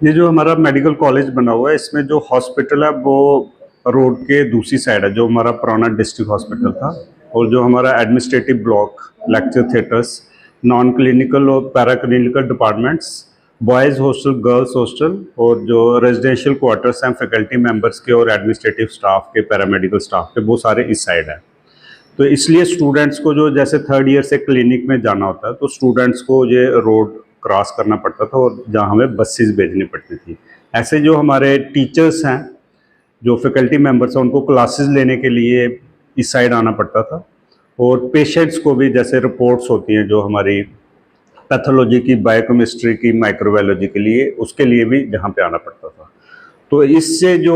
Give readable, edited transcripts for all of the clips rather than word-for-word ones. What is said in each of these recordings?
ये जो हमारा मेडिकल कॉलेज बना हुआ है, इसमें जो हॉस्पिटल है वो रोड के दूसरी साइड है, जो हमारा पुराना डिस्ट्रिक्ट हॉस्पिटल था। और जो हमारा administrative block, lecture theatres, non clinical और para clinical departments, boys hostel, girls hostel और जो रेजिडेंशियल क्वार्टर्स हैं फैकल्टी मेंबर्स के और एडमिनिस्ट्रेटिव स्टाफ के, पैरामेडिकल स्टाफ के, वो सारे इस साइड है। तो इसलिए स्टूडेंट्स को जो जैसे थर्ड ईयर से क्लिनिक में जाना होता है, तो स्टूडेंट्स को ये रोड क्रॉस करना पड़ता था और जहाँ हमें बसेस भेजनी पड़ती थी। ऐसे जो हमारे टीचर्स हैं, जो फैकल्टी मेंबर्स हैं, उनको क्लासेस लेने के लिए इस साइड आना पड़ता था। और पेशेंट्स को भी जैसे रिपोर्ट्स होती हैं जो हमारी पैथोलॉजी की, बायोकेमिस्ट्री की, माइक्रोबायोलॉजी के लिए, उसके लिए भी यहाँ पे आना पड़ता था। तो इससे जो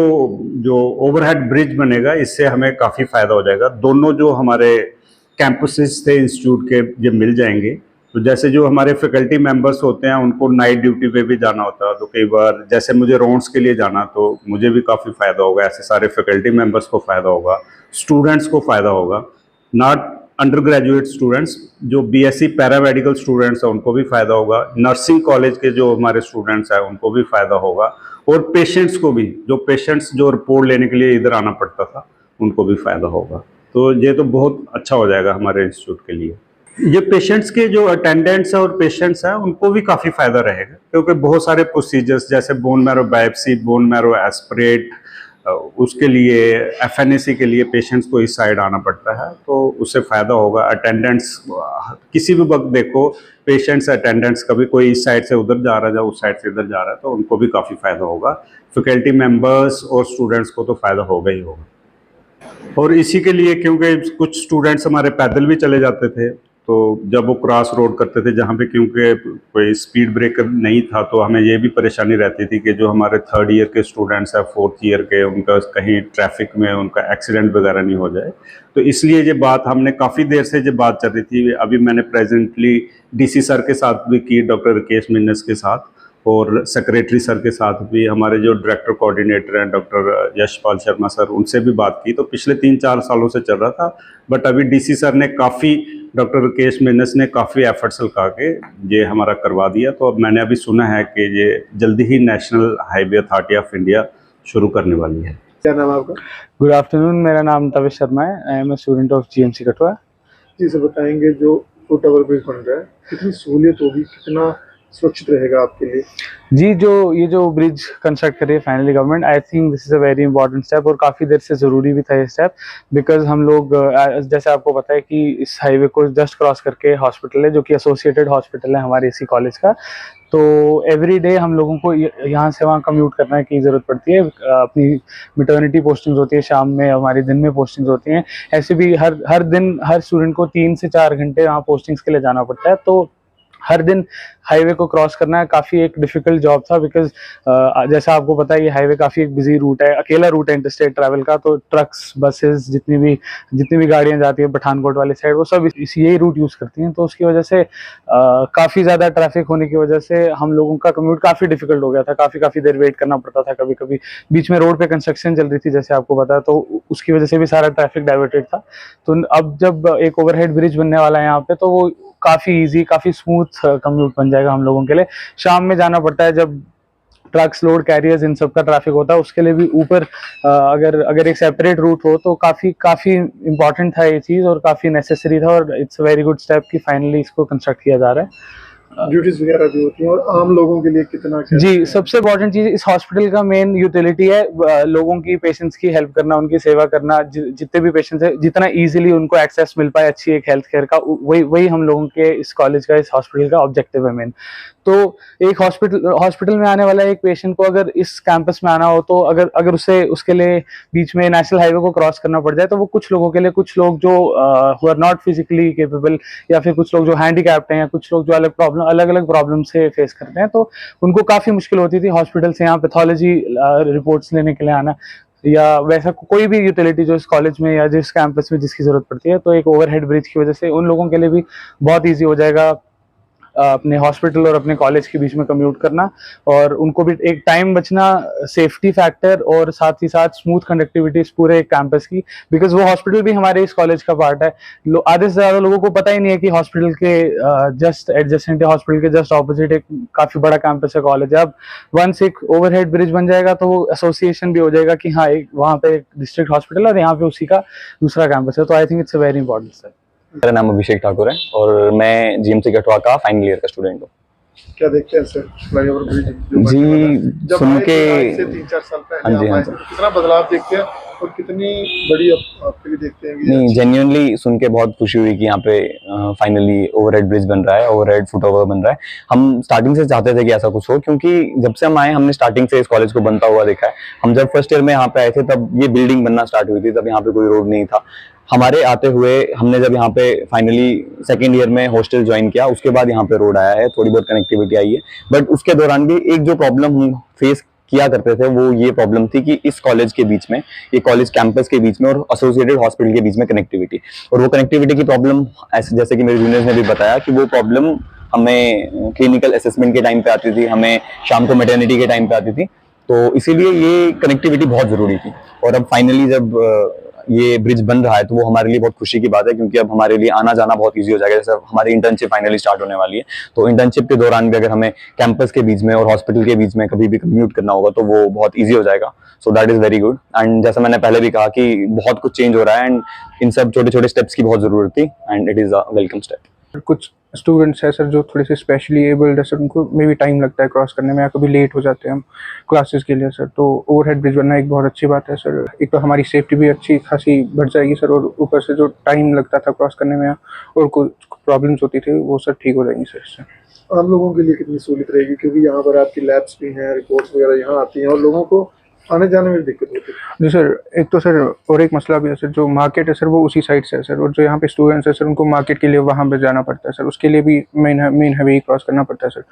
जो ओवरहेड ब्रिज बनेगा, इससे हमें काफ़ी फ़ायदा हो जाएगा। दोनों जो हमारे कैंपसेस थे इंस्टीट्यूट के, ये मिल जाएंगे। तो जैसे जो हमारे फैकल्टी मेंबर्स होते हैं, उनको नाइट ड्यूटी पे भी जाना होता है, तो कई बार जैसे मुझे राउंड्स के लिए जाना, तो मुझे भी काफ़ी फ़ायदा होगा। ऐसे सारे फैकल्टी मेंबर्स को फ़ायदा होगा, स्टूडेंट्स को फ़ायदा होगा। नॉट अंडर ग्रेजुएट स्टूडेंट्स, जो बीएससी पैरामेडिकल स्टूडेंट्स हैं, उनको भी फ़ायदा होगा। नर्सिंग कॉलेज के जो हमारे स्टूडेंट्स हैं, उनको भी फ़ायदा होगा। और पेशेंट्स को भी, जो पेशेंट्स जो रिपोर्ट लेने के लिए इधर आना पड़ता था, उनको भी फ़ायदा होगा। तो ये तो बहुत अच्छा हो जाएगा हमारे इंस्टीट्यूट के लिए। ये पेशेंट्स के जो अटेंडेंट्स हैं और पेशेंट्स हैं, उनको भी काफ़ी फ़ायदा रहेगा, क्योंकि बहुत सारे प्रोसीजर्स जैसे bone marrow biopsy, bone marrow aspirate, उसके लिए एफएनएसी के लिए पेशेंट्स को इस साइड आना पड़ता है, तो उससे फ़ायदा होगा। अटेंडेंट्स किसी भी वक्त देखो, पेशेंट्स अटेंडेंट्स कभी कोई इस साइड से उधर जा रहा है, या उस साइड से इधर जा रहा है, तो उनको भी काफ़ी फ़ायदा होगा। फैकल्टी मेंबर्स और स्टूडेंट्स को तो फ़ायदा होगा ही होगा। और इसी के लिए, क्योंकि कुछ स्टूडेंट्स हमारे पैदल भी चले जाते थे, तो जब वो क्रॉस रोड करते थे जहाँ पे, क्योंकि कोई स्पीड ब्रेकर नहीं था, तो हमें ये भी परेशानी रहती थी कि जो हमारे थर्ड ईयर के स्टूडेंट्स हैं, फोर्थ ईयर के, उनका कहीं ट्रैफिक में उनका एक्सीडेंट वगैरह नहीं हो जाए। तो इसलिए ये बात हमने काफ़ी देर से ये बात चल रही थी। अभी मैंने प्रेजेंटली डीसी सर के साथ भी की, डॉक्टर राकेश मिन्नस के साथ, और सेक्रेटरी सर के साथ भी, हमारे जो डायरेक्टर कोऑर्डिनेटर हैं डॉक्टर यशपाल शर्मा सर, उनसे भी बात की। तो पिछले 3-4 सालों से चल रहा था, बट अभी डीसी सर ने काफ़ी, डॉक्टर राकेश मिन्नस ने काफ़ी एफर्ट्स लगा के ये हमारा करवा दिया। तो अब मैंने अभी सुना है कि ये जल्दी ही national highway authority of India शुरू करने वाली है। क्या नाम है आपका? गुड आफ्टरनून, मेरा नाम तविश शर्मा है। I am a student of GMC Kathua. जी सर, बताएंगे जो फुट ओवर ब्रिज बन रहा है, कितनी सहूलियत होगी, कितना सुरक्षित रहेगा आपके लिए? जी, ये जो ब्रिज कंस्ट्रक्ट कर रही है finally government, I think this is a very important step, और काफ़ी देर से ज़रूरी भी था ये स्टेप। बिकॉज हम लोग जैसे आपको पता है कि इस हाईवे को जस्ट क्रॉस करके हॉस्पिटल है, जो कि एसोसिएटेड हॉस्पिटल है हमारे इसी कॉलेज का। तो एवरी डे हम लोगों को यहाँ से वहाँ कम्यूट करने की ज़रूरत पड़ती है। अपनी मिटर्निटी पोस्टिंग्स होती है शाम में, हमारी दिन में पोस्टिंग्स होती हैं। ऐसे भी हर दिन हर स्टूडेंट को 3 से 4 घंटे वहाँ पोस्टिंग्स के लिए जाना पड़ता है। तो हर दिन हाईवे को क्रॉस करना काफ़ी एक डिफिकल्ट जॉब था, बिकॉज जैसा आपको पता है ये हाईवे काफ़ी एक बिजी रूट है, अकेला रूट है इंटरस्टेट ट्रैवल का। तो ट्रक्स, बसेस, जितनी भी गाड़ियां जाती है पठानकोट वाली साइड, वो सब यही रूट यूज़ करती हैं। तो उसकी वजह से काफ़ी ज़्यादा ट्रैफिक होने की वजह से हम लोगों का कम्यूट काफ़ी डिफिकल्ट हो गया था। काफ़ी देर वेट करना पड़ता था। कभी कभी बीच में रोड पे कंस्ट्रक्शन चल रही थी, जैसे आपको पता है, तो उसकी वजह से भी सारा ट्रैफिक डाइवर्टेड था। तो अब जब एक ओवरहेड ब्रिज बनने वाला है यहाँ पे, तो वो काफ़ी ईजी, काफ़ी स्मूथ कम्यूट बन जाएगा हम लोगों के लिए। शाम में जाना पड़ता है जब ट्रक्स, लोड कैरियर्स, इन सब का ट्रैफिक होता है, उसके लिए भी ऊपर अगर एक सेपरेट रूट हो, तो काफ़ी इंपॉर्टेंट था ये चीज़, और काफ़ी नेसेसरी था। और it's a very good step कि फाइनली इसको कंस्ट्रक्ट किया जा रहा है। ड्यूटीज वगैरह भी होती हैं, और आम लोगों के लिए कितना जी, सबसे इम्पोर्टेंट चीज़ इस हॉस्पिटल का मेन यूटिलिटी है लोगों की, पेशेंट्स की हेल्प करना, उनकी सेवा करना। जितने भी पेशेंट्स हैं, जितना इजीली उनको एक्सेस मिल पाए अच्छी एक हेल्थ केयर का, वही हम लोगों के इस कॉलेज का, इस हॉस्पिटल का ऑब्जेक्टिव है मेन। तो एक हॉस्पिटल में आने वाला एक पेशेंट को अगर इस कैंपस में आना हो, तो अगर उसके लिए बीच में नेशनल हाईवे को क्रॉस करना पड़ जाए, तो वो कुछ लोगों के लिए, कुछ लोग जो who are not physically capable, या फिर कुछ लोग जो हैंडीकैप्ड हैं, या कुछ लोग जो अलग अलग प्रॉब्लम से फेस करते हैं, तो उनको काफ़ी मुश्किल होती थी हॉस्पिटल से यहाँ पैथोलॉजी रिपोर्ट्स लेने के लिए आना, या वैसा कोई भी यूटिलिटी जो इस कॉलेज में या जिस कैंपस में जिसकी ज़रूरत पड़ती है। तो एक ओवरहेड ब्रिज की वजह से उन लोगों के लिए भी बहुत ईजी हो जाएगा अपने हॉस्पिटल और अपने कॉलेज के बीच में कम्यूट करना, और उनको भी एक टाइम बचना, सेफ्टी फैक्टर और साथ ही साथ स्मूथ कनेक्टिविटी इस पूरे कैंपस की, बिकॉज वो हॉस्पिटल भी हमारे इस कॉलेज का पार्ट है। आधे से ज़्यादा लोगों को पता ही नहीं है कि हॉस्पिटल के जस्ट एडजेसेंट, हॉस्पिटल के जस्ट ऑपोजिट एक काफ़ी बड़ा कैंपस है, कॉलेज है। अब वंस एक ओवरहेड ब्रिज बन जाएगा तो वो एसोसिएशन भी हो जाएगा कि हाँ, एक वहाँ पे एक डिस्ट्रिक्ट हॉस्पिटल और यहाँ पे उसी का दूसरा कैंपस है। तो I think it's a very important sir. मेरा नाम अभिषेक ठाकुर है और मैं जीएमसी कठुआ का फाइनल ईयर का स्टूडेंट हूँ। क्या देखते हैं सर फ्लाईओवर ब्रिज जी, सुन के 3-4 साल पहले हाँ जी, आप हाँ आए थे, तो कितना बदलाव देखते हैं और कितनी बड़ी आपके लिए देखते हैं कि नहीं, जेन्युइनली सुन के बहुत खुशी हुई कि यहाँ पे फाइनली ओवरहेड ब्रिज बन रहा है, ओवरहेड फुटओवर बन रहा है। हम स्टार्टिंग से चाहते थे कि ऐसा कुछ हो, क्योंकि जब से हम आए हमने स्टार्टिंग से इस कॉलेज को बनता हुआ देखा है। हम जब फर्स्ट ईयर में यहाँ पे आए थे तब ये बिल्डिंग बनना स्टार्ट हुई थी, तब यहाँ पे कोई रोड नहीं था। हमारे आते हुए हमने जब यहाँ पे फाइनली सेकेंड ईयर में हॉस्टल ज्वाइन किया, उसके बाद यहाँ पे रोड आया है, थोड़ी बहुत कनेक्टिविटी आई है। बट उसके दौरान भी एक जो प्रॉब्लम हम फेस किया करते थे वो ये प्रॉब्लम थी कि इस कॉलेज के बीच में, ये कॉलेज कैंपस के बीच में और एसोसिएटेड हॉस्पिटल के बीच में कनेक्टिविटी, और वो कनेक्टिविटी की प्रॉब्लम ऐसे जैसे कि मेरे जूनियर्स ने भी बताया कि वो प्रॉब्लम हमें क्लिनिकल असेसमेंट के टाइम पे आती थी, हमें शाम को मैटरनिटी के टाइम पे आती थी। तो इसीलिए ये कनेक्टिविटी बहुत जरूरी थी। और अब फाइनली जब ये ब्रिज बन रहा है तो वो हमारे लिए बहुत खुशी की बात है, क्योंकि अब हमारे लिए आना जाना बहुत इजी हो जाएगा। जैसे हमारी इंटर्नशिप फाइनली स्टार्ट होने वाली है, तो इंटर्नशिप के दौरान भी अगर हमें कैंपस के बीच में और हॉस्पिटल के बीच में कभी भी कम्यूट करना होगा तो वो बहुत इजी हो जाएगा। So that is very good. And जैसा मैंने पहले भी कहा कि बहुत कुछ चेंज हो रहा है एंड इन सब छोटे छोटे स्टेप्स की बहुत जरूरत थी, and it is a welcome step. कुछ स्टूडेंट्स हैं सर जो थोड़े से स्पेशली एबल्ड है सर, उनको मे भी टाइम लगता है क्रॉस करने में, या कभी लेट हो जाते हैं हम क्लासेस के लिए सर। तो ओवरहेड ब्रिज बनना एक बहुत अच्छी बात है सर। एक तो हमारी सेफ्टी भी अच्छी खासी बढ़ जाएगी सर, और ऊपर से जो टाइम लगता था क्रॉस करने में और कुछ प्रॉब्लम्स होती थी वो सब ठीक हो जाएंगी सर इससे। आम लोगों के लिए कितनी सहूलियत रहेगी, क्योंकि यहाँ पर आपकी लैब्स भी हैं, रिपोर्ट्स वगैरह यहाँ आती हैं और लोगों को आने जाने में दिक्कत होती है। जी सर, एक तो सर और एक मसला भी है सर, जो मार्केट है सर वो उसी साइड से है सर, और जो यहाँ पे स्टूडेंट्स है सर उनको मार्केट के लिए वहाँ पे जाना पड़ता है सर, उसके लिए भी मेन हाईवे क्रॉस करना पड़ता है सर।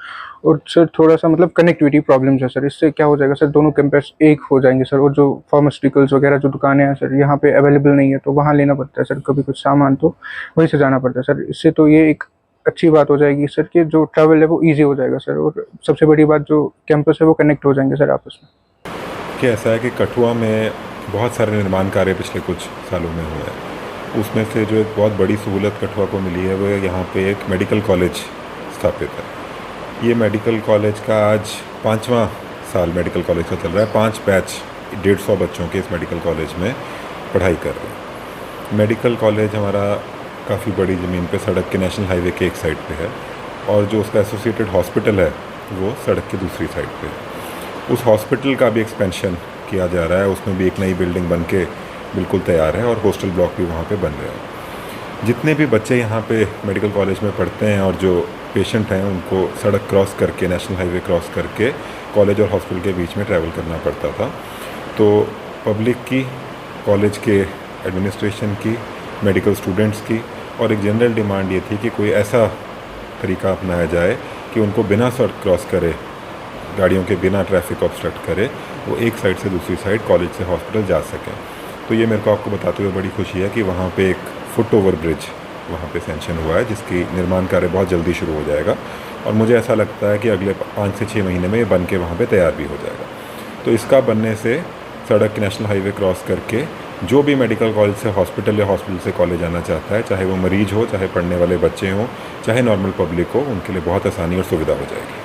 और सर थोड़ा सा मतलब कनेक्टिविटी प्रॉब्लम्स है सर, इससे क्या हो जाएगा सर, दोनों कैंपस एक हो जाएंगे सर। और जो फार्मास्यूटिकल्स वगैरह जो दुकानें हैं सर यहाँ पे अवेलेबल नहीं है, तो वहाँ लेना पड़ता है सर, कभी कुछ सामान तो वहीं से जाना पड़ता है सर। इससे तो ये एक अच्छी बात हो जाएगी सर कि जो ट्रैवल है वो ईजी हो जाएगा सर, और सबसे बड़ी बात जो कैंपस है वो कनेक्ट हो जाएंगे सर आपस में। कि ऐसा है कि कठुआ में बहुत सारे निर्माण कार्य पिछले कुछ सालों में हुए हैं। उसमें से जो एक बहुत बड़ी सहूलत कठुआ को मिली है वो यहाँ पे एक मेडिकल कॉलेज स्थापित है। ये मेडिकल कॉलेज का आज 5वां साल मेडिकल कॉलेज का चल रहा है। 5 बैच 150 बच्चों के इस मेडिकल कॉलेज में पढ़ाई कर रहे हैं। मेडिकल कॉलेज हमारा काफ़ी बड़ी ज़मीन पे सड़क के नेशनल हाईवे के एक साइड पे है, और जो उसका एसोसिएटेड हॉस्पिटल है वो सड़क की दूसरी साइड पे है। उस हॉस्पिटल का भी एक्सपेंशन किया जा रहा है, उसमें भी एक नई बिल्डिंग बन के बिल्कुल तैयार है और हॉस्टल ब्लॉक भी वहाँ पे बन रहे हैं। जितने भी बच्चे यहाँ पे मेडिकल कॉलेज में पढ़ते हैं और जो पेशेंट हैं उनको सड़क क्रॉस करके, नेशनल हाईवे क्रॉस करके कॉलेज और हॉस्पिटल के बीच में ट्रैवल करना पड़ता था। तो पब्लिक की, कॉलेज के एडमिनिस्ट्रेशन की, मेडिकल स्टूडेंट्स की और एक जनरल डिमांड ये थी कि कोई ऐसा तरीका अपनाया जाए कि उनको बिना सड़क क्रॉस करे, गाड़ियों के बिना ट्रैफिक ऑब्स्ट्रक्ट करे, वो एक साइड से दूसरी साइड कॉलेज से हॉस्पिटल जा सकें। तो ये मेरे को आपको बताते हुए बड़ी खुशी है कि वहाँ पे एक फुट ओवर ब्रिज वहाँ पे सेंक्शन हुआ है, जिसकी निर्माण कार्य बहुत जल्दी शुरू हो जाएगा, और मुझे ऐसा लगता है कि अगले 5 से 6 महीने में ये बन के वहाँ पे तैयार भी हो जाएगा। तो इसका बनने से सड़क नेशनल हाईवे क्रॉस करके जो भी मेडिकल कॉलेज से हॉस्पिटल या हॉस्पिटल से कॉलेज आना चाहता है, चाहे वो मरीज हो, चाहे पढ़ने वाले बच्चे हों, चाहे नॉर्मल पब्लिक हो, उनके लिए बहुत आसानी और सुविधा हो जाएगी।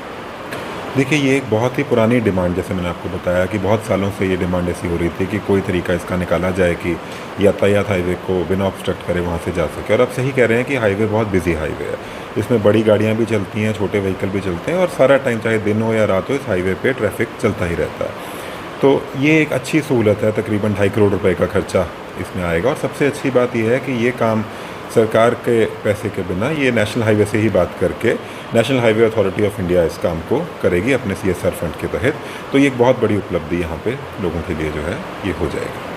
देखिए, ये एक बहुत ही पुरानी डिमांड, जैसे मैंने आपको बताया कि बहुत सालों से ये डिमांड ऐसी हो रही थी कि कोई तरीका इसका निकाला जाए कि यातायात हाईवे को बिना ऑब्स्ट्रक्ट करे वहाँ से जा सके। और आप सही कह रहे हैं कि हाईवे बहुत बिजी हाईवे है, इसमें बड़ी गाड़ियाँ भी चलती हैं, छोटे व्हीकल भी चलते हैं, और सारा टाइम चाहे दिन हो या रात हो इस हाईवे पे ट्रैफिक चलता ही रहता है। तो ये एक अच्छी सहूलत है। तकरीबन 2.5 करोड़ रुपए का खर्चा इसमें आएगा, और सबसे अच्छी बात यह है कि ये काम सरकार के पैसे के बिना, ये नेशनल हाईवे से ही बात करके national highway authority of India इस काम को करेगी अपने CSR फंड के तहत। तो ये एक बहुत बड़ी उपलब्धि यहाँ पे लोगों के लिए जो है ये हो जाएगी।